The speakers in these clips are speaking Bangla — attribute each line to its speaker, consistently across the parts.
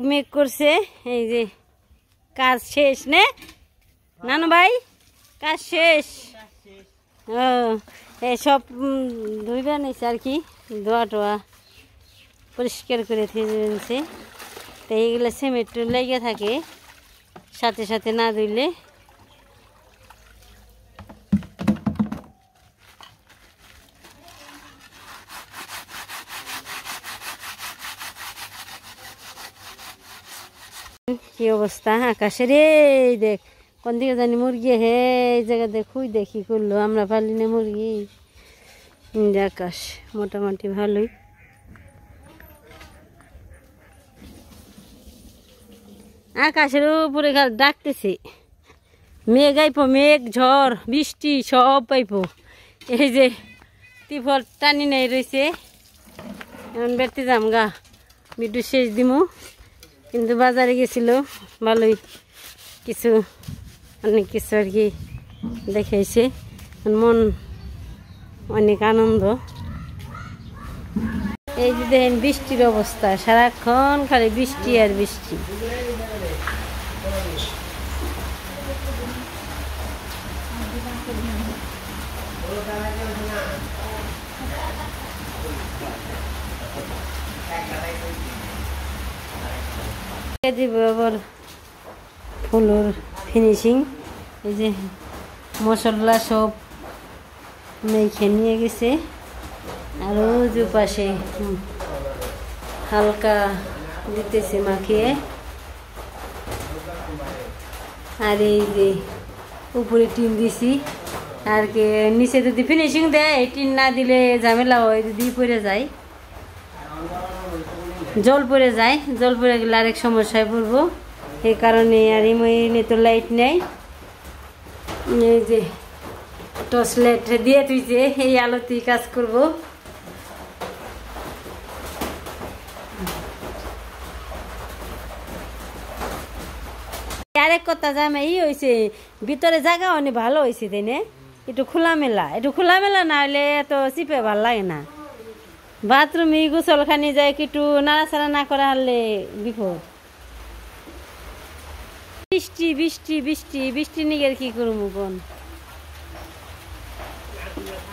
Speaker 1: মেঘ করছে এই যে কাজ শেষ নে নানু ভাই কাজ শেষ ও এই সব ধুইবা নিছে আর কি ধোয়া টোয়া পরিষ্কার করে দিয়েছে তো এইগুলো সিমেন্ট লেগে থাকে সাথে সাথে না ধুইলে কি অবস্থা আকাশের এই দেখ কোন দিকে জানি মুরগি হে এই জায়গা দেখুই দেখি করলো আমরা পালি না মুরগি আকাশ মোটামুটি ভালোই আকাশের উপরে ডাকতেছে মেঘ আইপো মেঘ ঝড় বৃষ্টি সব পাইপো এই যে টিফল টানি নাই রয়েছে এখন বেড়তে যাম গা বিদ্যুৎ শেষ দিমু কিন্তু বাজারে গেছিল ভালোই কিছু অনেক কিছু আর কি দেখাইছে মন অনেক আনন্দ এই যে দেখেন বৃষ্টির অবস্থা সারাক্ষণ খালি বৃষ্টি আর বৃষ্টি দিব আবার ফুলের ফিনিশিং এই যে মশলা সব মেখে নিয়ে গেছে আর যে পাশে হালকা দিতেছে মাখিয়ে আর এই যে উপরে টিন দিছি আর কি নিচে যদি ফিনিশিং দেয় টিন না দিলে ঝামেলা হয় যদি পড়ে যায় জল পড়ে যায় জল পড়ে গেলে আরেক সমস্যায় পড়বো এই কারণে আর এমনি তো লাইট নেই এই যে টর্চ লাইট দিয়ে তুইছে এই আলোতেই কাজ করব আরেক কথা জামাই হয়েছে ভিতরে জায়গা অনেক ভালো হয়েছে তাই না একটু খোলামেলা না হলে এত চিপে ভাল লাগে না বাথরুমে গোসল খানি যায় একটু নাড়াচাড়া না করা হলে বিপদ বৃষ্টি বৃষ্টি বৃষ্টি বৃষ্টি নিগের কি করবো বোন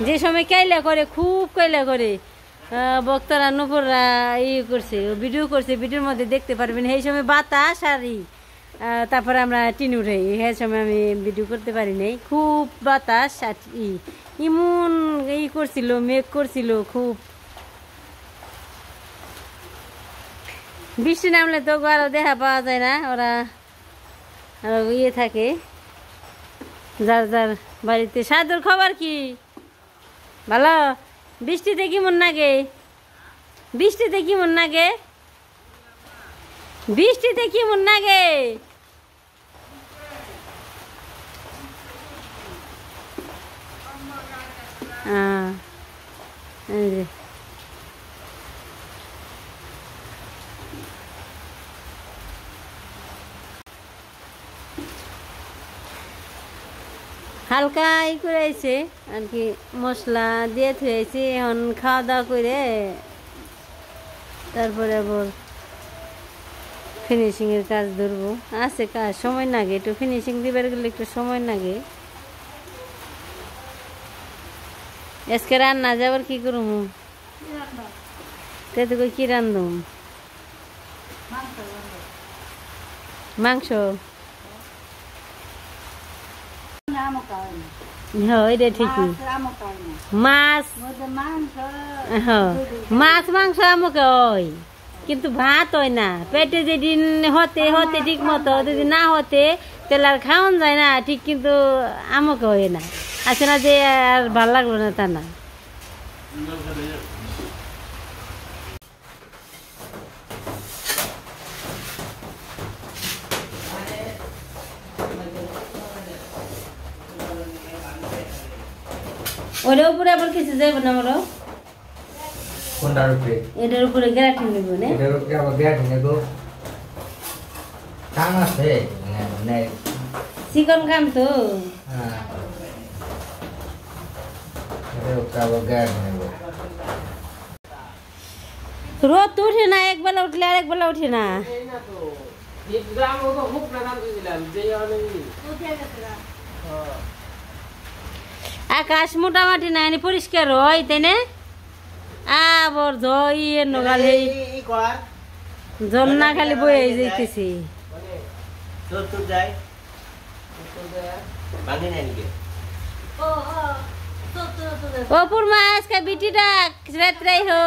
Speaker 1: যে সময় কাইলা করে খুব কাইলা করে বক্তারা নুপুররা করছে ভিডিও করছে ভিডিওর মধ্যে দেখতে পারবেন এই সময় বাতাস আর তারপরে আমরা টিন উঠাই সেই সময় আমি ভিডিও করতে পারি নাই খুব বাতাস আর ইমন করছিল মেঘ করছিল খুব বৃষ্টি নামলে তো আরো দেখা পাওয়া যায় না ওরা আরো থাকে যার যার বাড়িতে সাদর খবর কি ভালো বৃষ্টিতে কেমন লাগে বৃষ্টিতে কেমন লাগে বৃষ্টিতে কেমন লাগে হালকা করে আইছে আর কি মশলা দিয়ে থুয়েছি এখন খাওয়া দাওয়া করে তারপরে আবার ফিনিশিং এর কাজ ধরবো আছে কাজ সময় লাগে একটু ফিনিশিং দিবার গেলে একটু সময় লাগে আজকে রান্না যাবার কি করবো তে তো কি রান্ধুম মাংস এটা ঠিকই মাছ মাছ মাংস আমাকে হয় কিন্তু ভাত হয় না পেটে যেদিন হতে হতে ঠিক মতো যদি না হতে তাহলে আর খাওয়ান যায় না ঠিক কিন্তু আমাকে হয় না আছে না যে আর ভাল লাগলো না তা না ওর উপরে আবার কিছু যাবে না আমারও কোনটার উপরে এটার উপরে গ্যারান্টি নেব না এটার উপরে আবার গ্যারান্টি নেব কাম আছে মানে চিকন কাম তো হ্যাঁ এটার উপরে আবার গ্যারান্টি নেব রোদ তো উঠে না, একবেলা উঠলে আর একবেলা উঠে না। আকাশ মোটামুটি না পরিষ্কার হয় তাই না? আবার ইয়ে নগালে জল না খালি বয়ে যাইতেছি। ও পুরমা আজকে বিটিটা রাত্রাই হো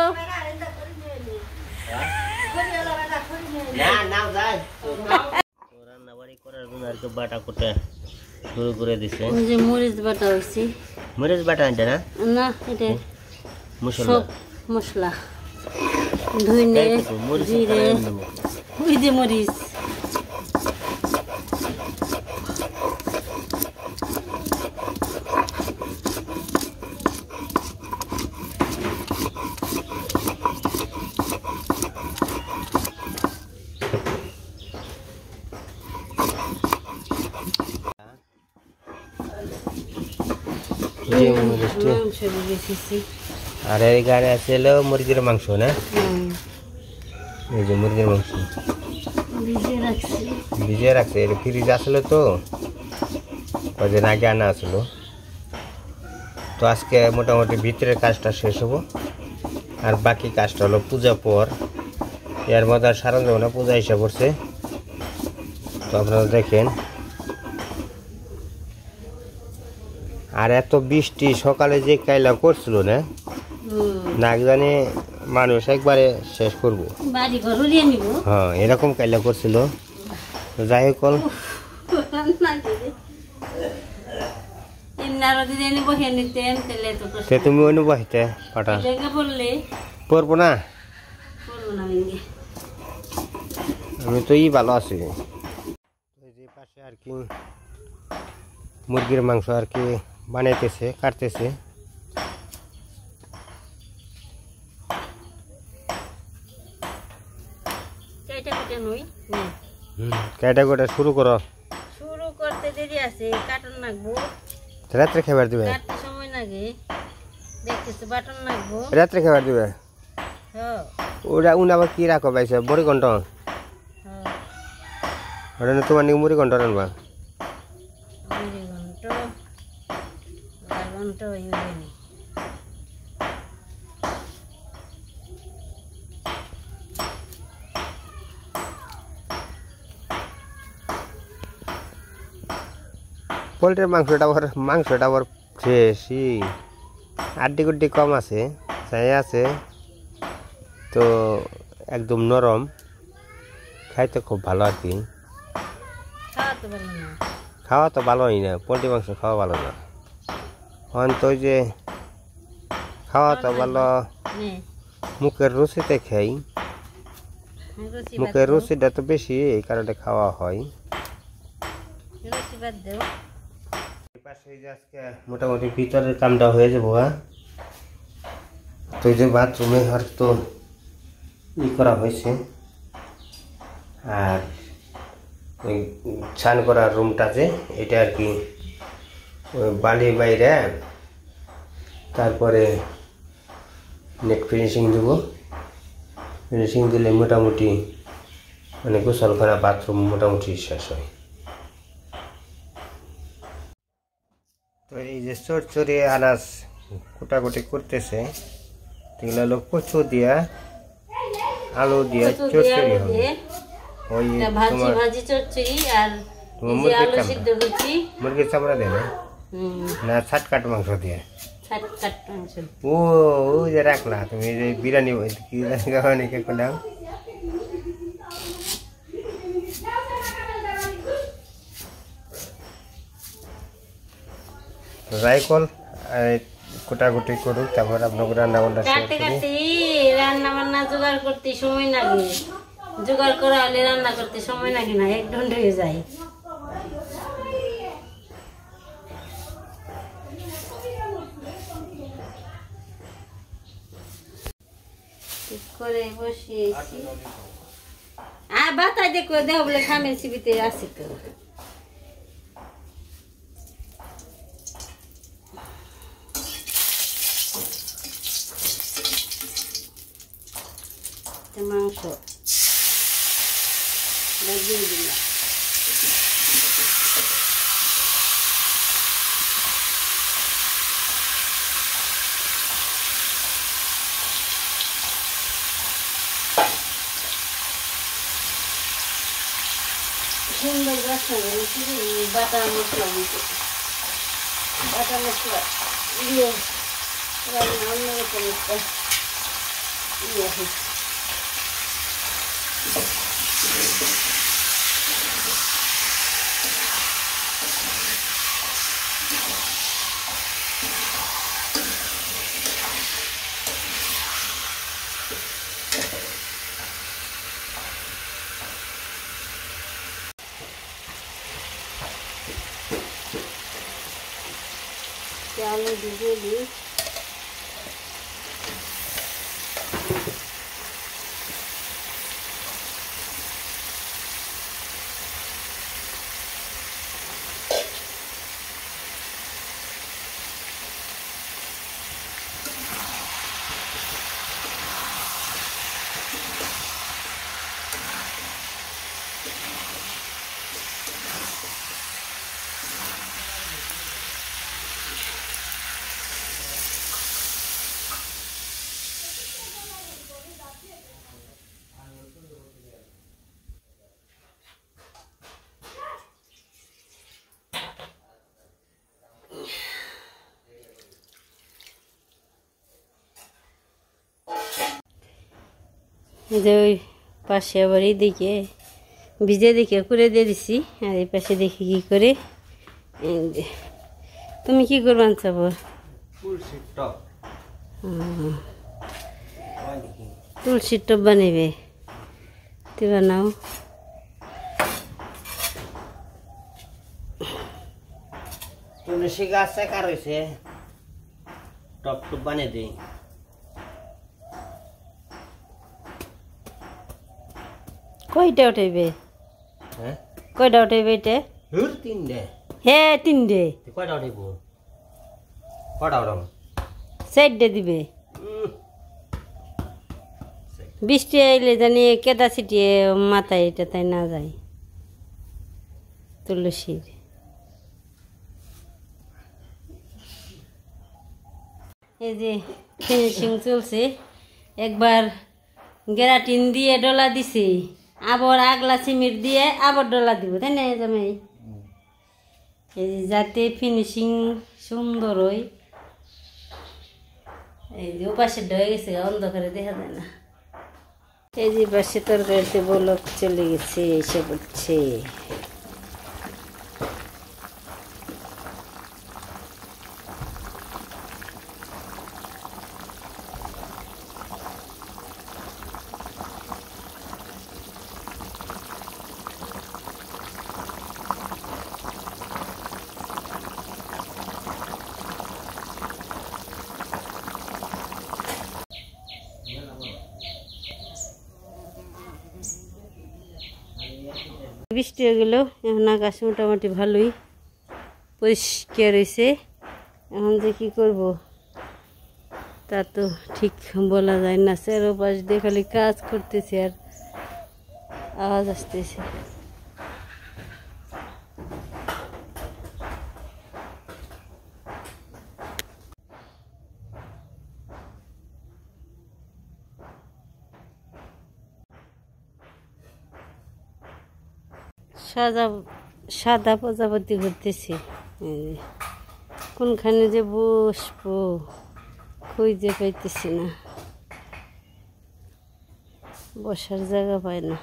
Speaker 2: বাটা কোটা শুরু করে দিছে।
Speaker 1: মরিচ বাটা হয়েছে।
Speaker 2: মরিচ বাটা এটা না?
Speaker 1: না, এটা
Speaker 2: মশলা
Speaker 1: মশলা ধুইনে জিরে ওই যে মরিচ।
Speaker 2: আর এখানে আছে মুরগির মাংস না? এই যে মুরগির মাংস ভিজিয়ে রাখছে। এটা ফ্রিজ আসলো তো কদিন আগে আনা আসলো। তো আজকে মোটামুটি ভিতরের কাজটা শেষ হবো, আর বাকি কাজটা হলো পূজা পর। এর মধ্যে আর সারা যাবো না, পূজা এসে পড়ছে। তো আপনারা দেখেন, আর এত বৃষ্টি সকালে যে কাইলা করছিল না, নাক জানে মানুষ একবারে শেষ করবো। হ্যাঁ, এরকম কাইলা করছিল। যাই হোক, তুমি অন্য বসতে পাঠা পড়বো না। আমি তো ভালো আছি। যে পাশে আর কি মুরগির মাংস আর কি বানাইতেছে, কাটতেছে। কেটা গোটা শুরু করো।
Speaker 1: শুরু করতে দেরি আছে, কাটন নাকবো।
Speaker 2: রাত্রে খাবার দিবে?
Speaker 1: কাটতে সময় লাগে, দেখতেছি বাটন নাকবো।
Speaker 2: রাত্রে খাবার দিবে?
Speaker 1: হ্যাঁ।
Speaker 2: ওরা উন আবার কি রাখো পাইছে? বড়ি ঘন্ট?
Speaker 1: হ্যাঁ।
Speaker 2: ওটা না তোমার নিয়ে মুড়ি ঘন্ট রানবা?
Speaker 1: মুড়ি ঘন্ট ঘন্ট ইউনি।
Speaker 2: পোলট্রির মাংসটা আবার ফ্রেশই, আড্ডি গুড্ডি কম আছে, ছাই আছে, তো একদম নরম, খাইতে খুব ভালো আর কি। খাওয়া তো ভালোই না, পোলট্রি মাংস খাওয়া ভালো না। তো যে খাওয়া তো ভালো, মুখের রুচিতে খাই, মুখের রুচিটা তো বেশি, এই কারণে খাওয়া হয়। আজকে মোটামুটি ভিতরের কামটা হয়ে যাবো। তো যে বাথরুমে আর তো করা হয়েছে, আর ওই স্নান করার রুমটা যে এটা আর কি ওই বালি বাইরে, তারপরে নেট ফিনিশিং দেবো। ফিনিশিং দিলে মোটামুটি মানে গোসলখানা বাথরুম মোটামুটি শেষ হয়। তো এই যে চড়চড়ি আনাজ কোটাকুটি করতেছে, এগুলো হলো কচু দিয়া আলু দিয়া চড়চড়ি হবে। ওই মুরগির চামড়া দেয় না, ছাটকাট মাংস দিয়ে। ও যে রাখলা তুমি, যে বিরিয়ানি খাওয়ানি কে করলাম। রাইকল কোটাকুটি করুক, তারপর আপনাকে রান্না বান্না
Speaker 1: রান্না বান্না জোগাড় করতে সময় লাগে। জোগাড় করা হলে রান্না করতে সময় লাগে না, 1 ঘন্টা হয়ে যায়। করে বসিয়েছি। আর বাতাই দেখো, দেহ বলে খামের সিবিতে আসি তো। মাংস দিয়ে দিলাম। সুন্দর বাসনা বাটা মশলা দিতে, বাটা মশলা দিয়ে রান্না অন্যরকম একটা ইয়ে হয়। আলু দিয়ে দিই, যে ওই পাশে আবার এইদিকে ভিজে দিকে করে দিয়ে দিছি, আর এই পাশে দেখি কি করে। তুমি কি করবা চাবো? তুলসির টপ বানাবে, তুই বানাও।
Speaker 2: তুলসী গাছ কার হয়েছে, টপ টপ বানিয়ে দিই।
Speaker 1: কয়টা উঠাইবে?
Speaker 2: হ্যাঁ
Speaker 1: কয়টা উঠাইবে এটা?
Speaker 2: তিনটে।
Speaker 1: হে তিনটে?
Speaker 2: কয়টা উঠাইব? কটা উঠাম?
Speaker 1: চারটে দিবে। বৃষ্টি আইলে জানি কেদা ছিটিয়ে মাথায় এটা তাই না যায় তুলসীর। এই যে ফিনিশিং চলছে, একবার গ্যারাটিন দিয়ে ডলা দিছি, আবার আগলা সিমেন্ট দিয়ে আবার ডলা দিব, তাই না জামাই? এই যে যাতে ফিনিশিং সুন্দর হয়। এই যে ওপাশে ডয়ে গেছে, অন্ধকারে দেখা যায় না। এই যে পাশে তরকারিতে বলক চলে গেছে, এসে পড়ছে। বৃষ্টি হয়ে গেল, এখন আকাশ মোটামুটি ভালোই পরিষ্কার হয়েছে। এখন যে কী করব তা তো ঠিক বলা যায় না। চারপাশ দিয়ে খালি কাজ করতেছে আর আওয়াজ আসতেছে। সাদা প্রজাপতি ঘুরতেছে, কোনখানে যে বসবো খুঁজে পাইতেছি না, বসার জায়গা পাই না।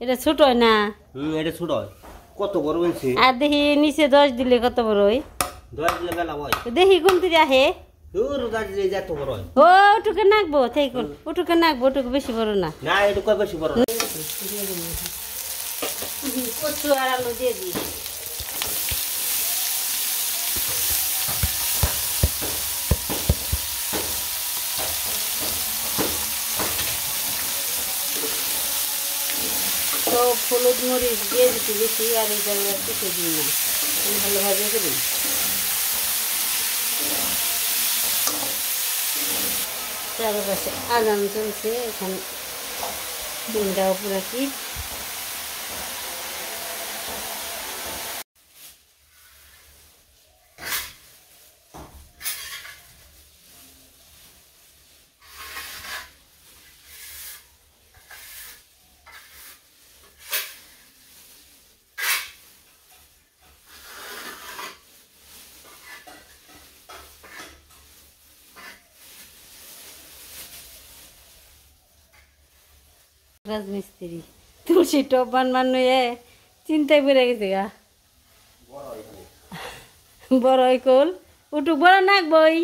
Speaker 1: এটা ছোট হয় না?
Speaker 2: এটা ছোট হয়, কত বড় হয়েছে।
Speaker 1: আর দেখি নিচে 10 দিলে কত বড় হয়?
Speaker 2: 10 দিলে বেলা হয়,
Speaker 1: দেখি কোন থেকে আহে।
Speaker 2: ও
Speaker 1: ওটুকে নাকবো, তাই কোন ওটুকে নাকবো, ওটুকু বেশি বড় না।
Speaker 2: না এটুকু বেশি বড় না।
Speaker 1: কচু আর আলু দিয়ে দিই। তো হলুদ মরিচ দিয়ে দিতে বেশি, আর এই জায়গায় কিছু দিই না, ভালোভাবে করি। চারপাশে আজান চলছে, এখানে দিনটা উপরে কি রাজমিস্ত্রি তুলসী টপ বানিয়ে চিন্তায় পড়ে গেছে গা। বড় কল উঠুক বড় নাক বই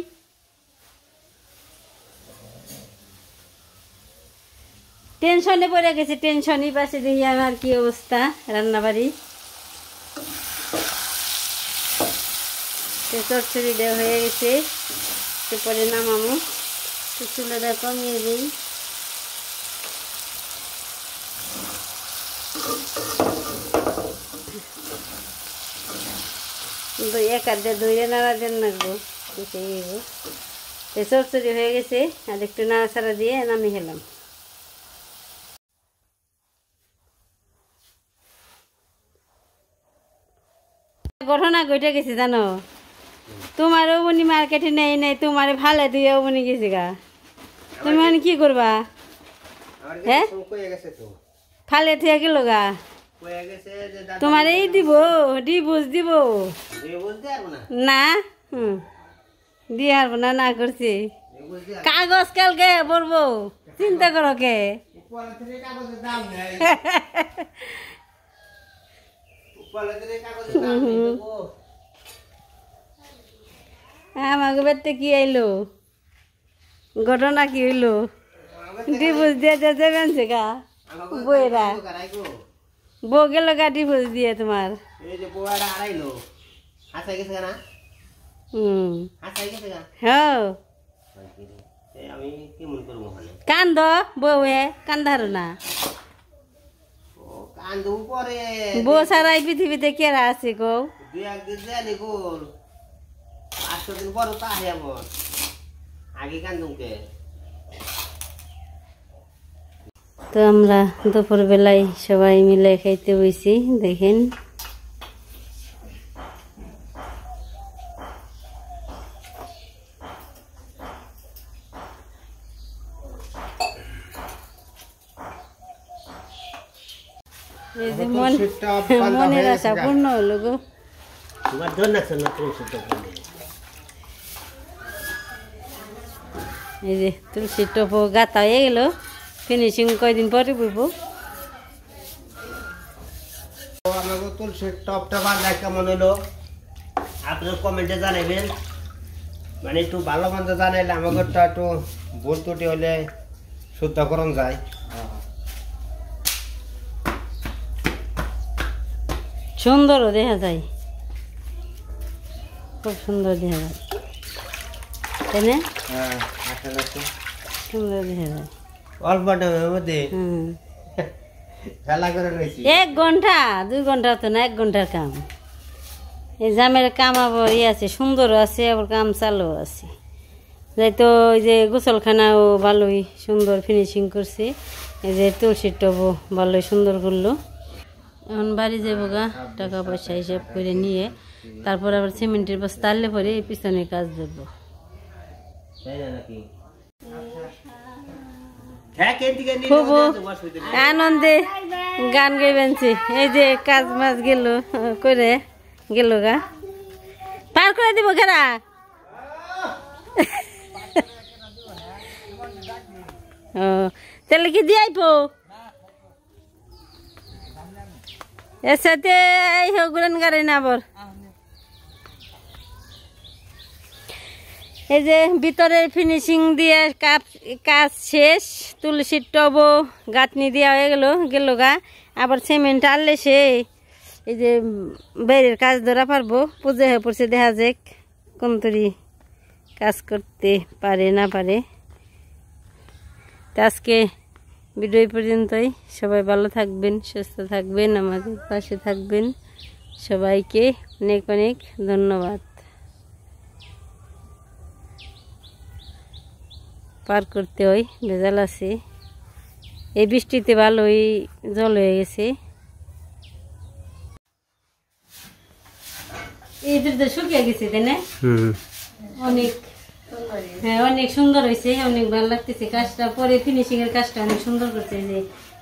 Speaker 1: টেনশনে পড়ে গেছে, টেনশনই পাশে দেখি আমার কি অবস্থা রান্নাবাড়ি। চচ্চড়িটা হয়ে গেছে, তারপরে নামামো, চুলাটা কমিয়ে দিই। এক হাত দিয়ে ধরে নাড়া দেন নাড়বো, চচ্চড়ি হয়ে গেছে, আর একটু নাড়াচাড়া দিয়ে নামিয়ে খেলাম। ঘটনা ঘটে গেছে জানো, তোমার অবনি মার্কেটে নেই নেই, তোমার ভালে দিয়ে অবনি গেছে গা, তুমি মানে কি করবা? হ্যাঁ ফালে থেকে গেল গা, তোমার এই দিব ডিভোর্স দিব না, দিয়ে হারবো না, না করছি কাগজ কালকে বলবো, চিন্তা করো কে। আমাকে বেতে কি আইলো, ঘটনা কি হইলো, ডিভোর্স দিয়ে যাবেন সে গা বইরা, বউ গেল গা ডিভোর্স দিয়ে তোমার। কান্দ বউয়ে কান্দার না, বউ সারা এই পৃথিবীতে কেরা আছে গো, তো আমরা দুপুর বেলায় সবাই মিলে খাইতে বইছি, দেখেন মনের আশা পূর্ণ হলো গো। এই যে তুলসী টপ গাতা হয়ে গেল, ফিনিশিং কয়দিন পরে বুঝবো।
Speaker 2: আমাকে তুলসীর টপটা বানায় কেমন হলো আপনার কমেন্টে জানাবেন, মানে একটু ভালো মন্দ জানাইলে আমাকে একটু ভুল ত্রুটি হলে শুদ্ধকরণ যায়।
Speaker 1: সুন্দরও দেখা যায়, খুব সুন্দর দেখা যায়, তাই না? সুন্দর দেখা যায়
Speaker 2: অল্প টাইমের মধ্যে খেলা করে রয়েছি।
Speaker 1: 1 ঘন্টা 2 ঘন্টা তো না, 1 ঘন্টার কাম। এই জামের কাম আবার আছে, সুন্দরও আছে, আবার কাম চালু আছে। যাই তো ওই যে গোসলখানাও ভালোই সুন্দর ফিনিশিং করছে, এই যে তুলসীর টবও ভালোই সুন্দর করলো। এখন বাড়ি যাবো গা, টাকা পয়সা হিসাব করে নিয়ে, তারপর আবার সিমেন্টের বস্তা আনলে পরে এই পিছনে কাজ দেবো। খুব আনন্দে গান গাইবেনছি, এই যে কাজ মাছ গেল করে গেল গা, পার করে দিব ঘেরা। ও তাহলে কি দিয়ে আইপো এর সাথে এই গুড়ান গাড়ি না আবার। এই যে ভিতরের ফিনিশিং দিয়ে কাজ শেষ, তুলসীর টবও গাঁথনি দেওয়া হয়ে গেল গা, আবার সিমেন্ট আনলে সে এই যে বাইরের কাজ ধরা পারবো। পুজো হয়ে পড়ছে, দেখা যাক কোন তরি কাজ করতে পারে না পারে। তো আজকে ভিডিও পর্যন্তই, সবাই ভালো থাকবেন, সুস্থ থাকবেন, আমাদের পাশে থাকবেন। সবাইকে অনেক অনেক ধন্যবাদ। পার করতে হয়, ভেজাল আছে। এই বৃষ্টিতে ভালোই জল হয়ে গেছে। এইদের তো শুকিয়ে গেছে তাই না? অনেক, হ্যাঁ অনেক সুন্দর হয়েছে, অনেক ভালো লাগতেছে কাজটা। পরে ফিনিশিং এর কাজটা অনেক সুন্দর করছে। যে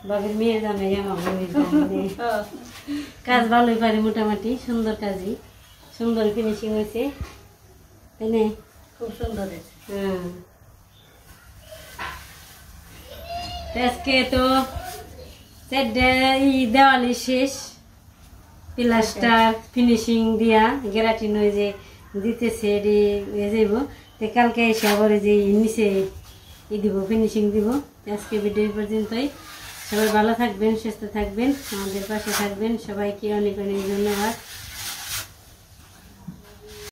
Speaker 1: বাবির মেয়ে জামাই আমার বোনের জামাই। কাজ ভালোই পারে মোটামুটি, সুন্দর কাজই, সুন্দর ফিনিশিং হয়েছে তাই না? খুব সুন্দর হয়েছে। হ্যাঁ আজকে তো দেওয়ালি শেষ, প্লাস্টার ফিনিশিং দিয়া গ্যারাটিন হয়ে যে দিতেছে যাইব। তো কালকে এসে আবার যে নিচে দিব, ফিনিশিং দিব। আজকে ভিডিও পর্যন্তই। সবাই ভালো থাকবেন, সুস্থ থাকবেন, আমাদের পাশে থাকবেন। সবাইকে অনেক অনেক ধন্যবাদ।